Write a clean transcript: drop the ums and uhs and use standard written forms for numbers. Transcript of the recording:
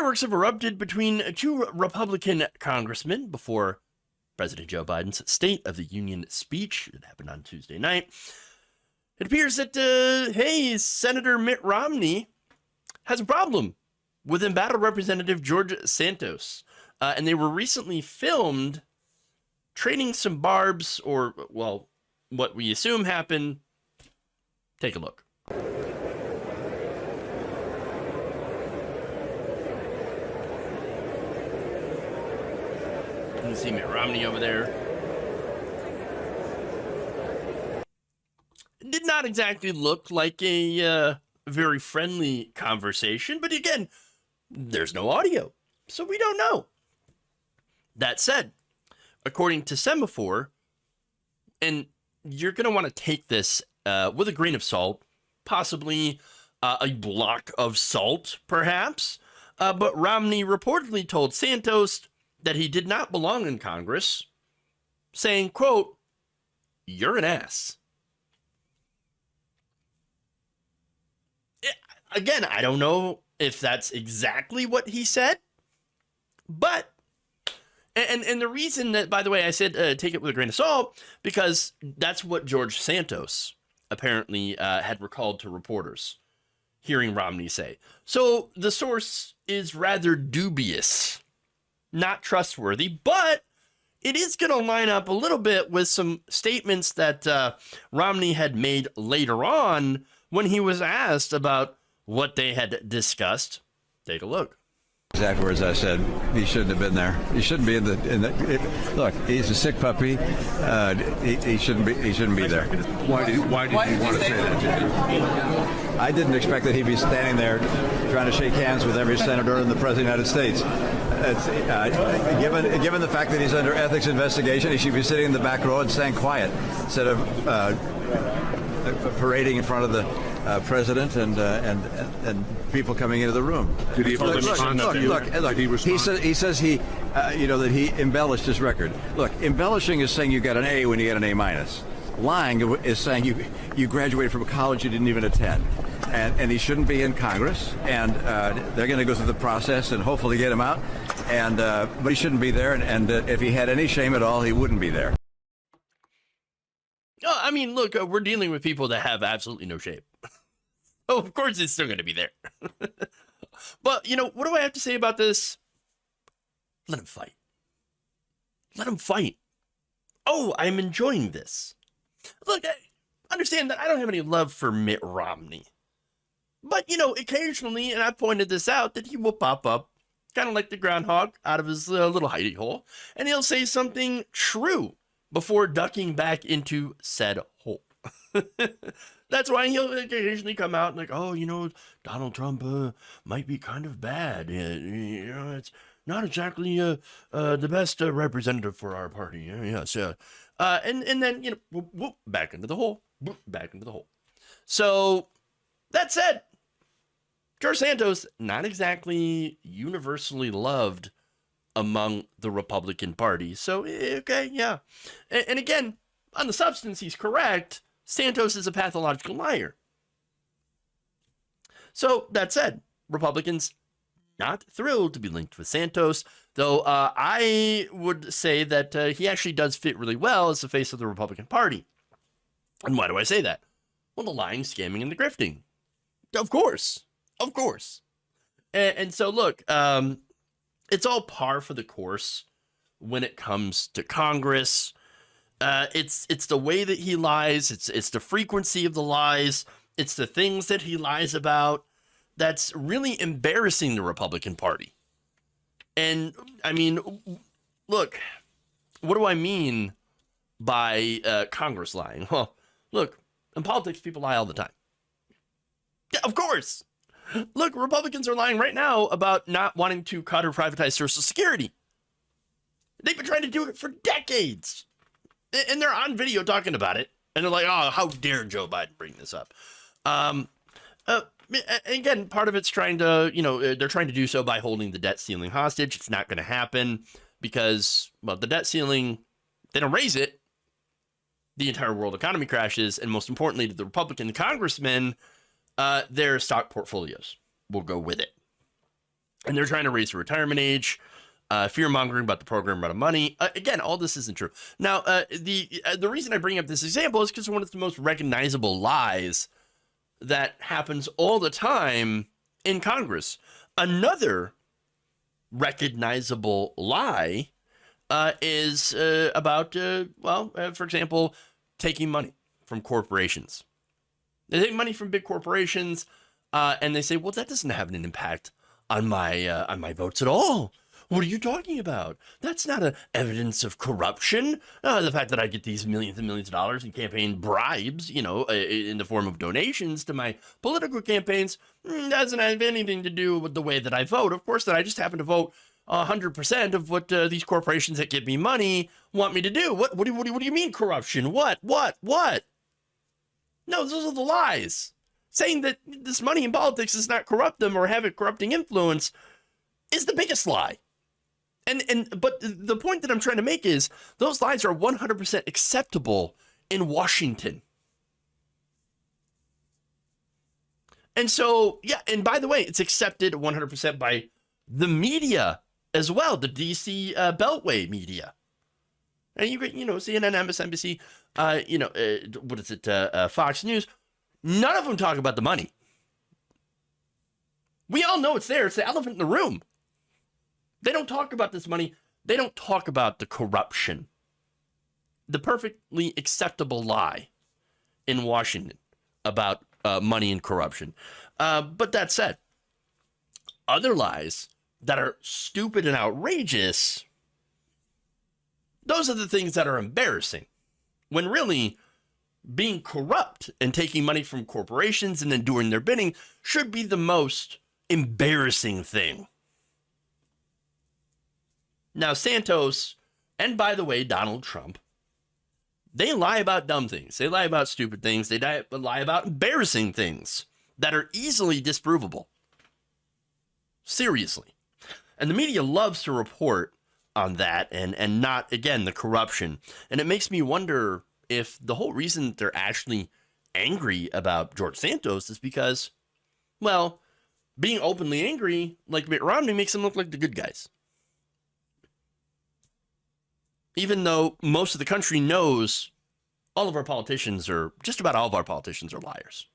Fireworks have erupted between two Republican congressmen before President Joe Biden's State of the Union speech. It happened on Tuesday night. It appears that, Senator Mitt Romney has a problem with embattled Representative George Santos. And they were recently filmed trading some barbs, or, well, what we assume happened. Take a look. You can see Mitt Romney over there. It did not exactly look like a very friendly conversation, but again, there's no audio, so we don't know. That said, according to Semaphore, and you're going to want to take this with a grain of salt, possibly a block of salt, perhaps, but Romney reportedly told Santos that he did not belong in Congress, saying, quote, "You're an ass." Again, I don't know if that's exactly what he said, but, and the reason that, by the way, I said take it with a grain of salt, because that's what George Santos apparently had recalled to reporters, hearing Romney say. So the source is rather dubious, not trustworthy, but it is going to line up a little bit with some statements that Romney had made later on when he was asked about what they had discussed. Take a look. Exact words I said. He shouldn't have been there. He shouldn't be in the. Look, he's a sick puppy. He shouldn't be. He shouldn't be there. Why did you want to say that? I didn't expect that he'd be standing there trying to shake hands with every senator and the president of the United States. Given the fact that he's under ethics investigation, he should be sitting in the back row and staying quiet instead of parading in front of the president and people coming into the room. Did he look, he says that he embellished his record. Look, embellishing is saying you got an A when you get an A minus. Lying is saying you graduated from a college you didn't even attend. And he shouldn't be in Congress, and they're going to go through the process and hopefully get him out. And but he shouldn't be there, and if he had any shame at all, he wouldn't be there. Oh, I mean, look, we're dealing with people that have absolutely no shame. Oh, of course it's still going to be there. But, what do I have to say about this? Let him fight. Let him fight. Oh, I'm enjoying this. Look, I understand that I don't have any love for Mitt Romney. But, occasionally, and I pointed this out, that he will pop up, kind of like the groundhog, out of his little hidey hole, and he'll say something true before ducking back into said hole. That's why he'll occasionally come out and like, oh, Donald Trump might be kind of bad. It's not exactly the best representative for our party. Yes. And then, whoop, back into the hole. Whoop, back into the hole. So that said, George Santos, not exactly universally loved among the Republican Party. So, okay, yeah. And again, on the substance, he's correct. Santos is a pathological liar. So, that said, Republicans not thrilled to be linked with Santos, though I would say that he actually does fit really well as the face of the Republican Party. And why do I say that? Well, the lying, scamming, and the grifting. Of course. Of course. And so, look, it's all par for the course when it comes to Congress. It's the way that he lies. It's the frequency of the lies. It's the things that he lies about that's really embarrassing the Republican Party. And I mean, look, what do I mean by Congress lying? Well, look, in politics, people lie all the time. Yeah, of course. Look, Republicans are lying right now about not wanting to cut or privatize Social Security. They've been trying to do it for decades. And they're on video talking about it. And they're like, oh, how dare Joe Biden bring this up? Again, part of it's trying to, they're trying to do so by holding the debt ceiling hostage. It's not going to happen because, well, the debt ceiling, they don't raise it, the entire world economy crashes. And most importantly, to the Republican congressmen, their stock portfolios will go with it. and they're trying to raise the retirement age. Fear mongering about the program amount of money. Again, all this isn't true. Now, the reason I bring up this example is because one of the most recognizable lies that happens all the time in Congress. Another recognizable lie is about, for example, taking money from corporations. They take money from big corporations, and they say, "Well, that doesn't have an impact on my votes at all. What are you talking about? That's not a evidence of corruption. The fact that I get these millions and millions of dollars in campaign bribes, in the form of donations to my political campaigns, doesn't have anything to do with the way that I vote. Of course, that I just happen to vote 100% of what these corporations that give me money want me to do. What do you mean corruption? What? No, those are the lies. Saying that this money in politics does not corrupt them or have a corrupting influence is the biggest lie. But the point that I'm trying to make is those lies are 100% acceptable in Washington. And so, yeah, and by the way, it's accepted 100% by the media as well, the DC Beltway media. And you get, CNN, MSNBC, Fox News. None of them talk about the money. We all know it's there. It's the elephant in the room. They don't talk about this money. They don't talk about the corruption. The perfectly acceptable lie in Washington about money and corruption. But that said, other lies that are stupid and outrageous, those are the things that are embarrassing. When really being corrupt and taking money from corporations and then doing their bidding should be the most embarrassing thing. Now, Santos, and by the way, Donald Trump, they lie about dumb things. They lie about stupid things. They lie about embarrassing things that are easily disprovable. Seriously. And the media loves to report on that and not, again, the corruption. And it makes me wonder if the whole reason that they're actually angry about George Santos is because, well, being openly angry like Mitt Romney makes them look like the good guys. Even though most of the country knows just about all of our politicians are liars.